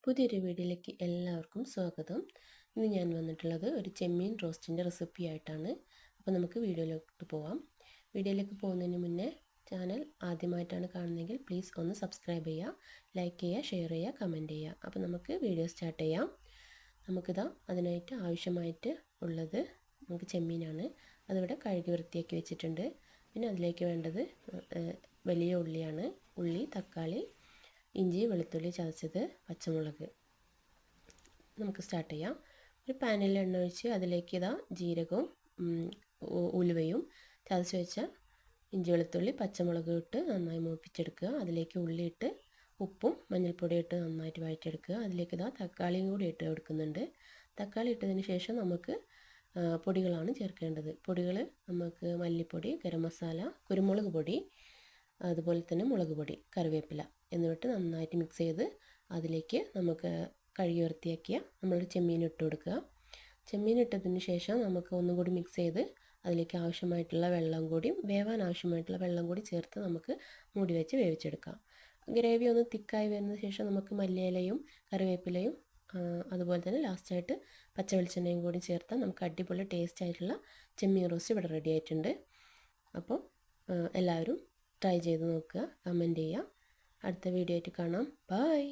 പുതിയൊരു വീഡിയോയിലേക്ക് എല്ലാവർക്കും സ്വാഗതം. ഇന്ന് ഞാൻ വന്നിട്ടുള്ളത് ഒരു ചെമ്മീൻ റോസ്റ്റിൻ്റെ റെസിപ്പി ആയിട്ടാണ്. അപ്പോൾ നമുക്ക് വീഡിയോയിലേക്ക് പോവാം. വീഡിയോയിലേക്ക് പോകുന്നതിന് മുന്നേ ചാനൽ ആദ്യമായിട്ടാണ് കാണുന്നതെങ്കിൽ പ്ലീസ് ഒന്ന് സബ്സ്ക്രൈബ് ചെയ്യുക, ലൈക്ക് ചെയ്യുക, ഷെയർ ചെയ്യുക, കമൻറ്റ് ചെയ്യുക. അപ്പോൾ നമുക്ക് വീഡിയോ സ്റ്റാർട്ട് ചെയ്യാം. നമുക്കിതാ അതിനായിട്ട് ആവശ്യമായിട്ട് ഉള്ളത് നമുക്ക് ചെമ്മീനാണ്. അതിവിടെ കഴുകി വൃത്തിയാക്കി വെച്ചിട്ടുണ്ട്. പിന്നെ അതിലേക്ക് വേണ്ടത് വലിയ ഉള്ളിയാണ്. ഉള്ളി, തക്കാളി, ഇഞ്ചി, വെളുത്തുള്ളി ചതച്ചത്, പച്ചമുളക്. നമുക്ക് സ്റ്റാർട്ട് ചെയ്യാം. ഒരു പാനിൽ എണ്ണ ഒഴിച്ച് അതിലേക്ക് ഇതാ ജീരകവും ഉലുവയും ചതച്ച് വെച്ച ഇഞ്ചി, വെളുത്തുള്ളി, പച്ചമുളക് ഇട്ട് നന്നായി മൂപ്പിച്ചെടുക്കുക. അതിലേക്ക് ഉള്ളി ഇട്ട് ഉപ്പും മഞ്ഞൾപ്പൊടി ഇട്ട് നന്നായിട്ട് വഴറ്റിയെടുക്കുക. അതിലേക്ക് ഇതാ തക്കാളിയും കൂടി ഇട്ട് കൊടുക്കുന്നുണ്ട്. തക്കാളി ഇട്ടതിന് ശേഷം നമുക്ക് പൊടികളാണ് ചേർക്കേണ്ടത്. പൊടികൾ നമുക്ക് മല്ലിപ്പൊടി, ഗരം മസാല, കുരുമുളക് പൊടി, അതുപോലെ തന്നെ മുളക് പൊടി, കറിവേപ്പില എന്നിട്ട് നന്നായിട്ട് മിക്സ് ചെയ്ത് അതിലേക്ക് നമുക്ക് കഴുകി വൃത്തിയാക്കിയ നമ്മളൊരു ചെമ്മീൻ ഇട്ട് കൊടുക്കുക. ചെമ്മീൻ ഇട്ടതിന് ശേഷം നമുക്ക് ഒന്നും കൂടി മിക്സ് ചെയ്ത് അതിലേക്ക് ആവശ്യമായിട്ടുള്ള വെള്ളം കൂടി, വേവാൻ ആവശ്യമായിട്ടുള്ള വെള്ളം കൂടി ചേർത്ത് നമുക്ക് മൂടി വെച്ച് വേവിച്ചെടുക്കാം. ഗ്രേവി ഒന്ന് തിക്കായി വരുന്ന ശേഷം നമുക്ക് മല്ലിയിലയും കറിവേപ്പിലയും അതുപോലെ തന്നെ ലാസ്റ്റായിട്ട് പച്ച വെളിച്ചെണ്ണയും കൂടി ചേർത്താൽ നമുക്ക് അടിപൊളി ടേസ്റ്റ് ആയിട്ടുള്ള ചെമ്മീൻ റോസ്റ്റ് ഇവിടെ റെഡി ആയിട്ടുണ്ട്. അപ്പോൾ എല്ലാവരും ട്രൈ ചെയ്ത് നോക്കുക, കമൻറ്റ് ചെയ്യുക. അടുത്ത വീഡിയോ ആയിട്ട് കാണാം. ബൈ.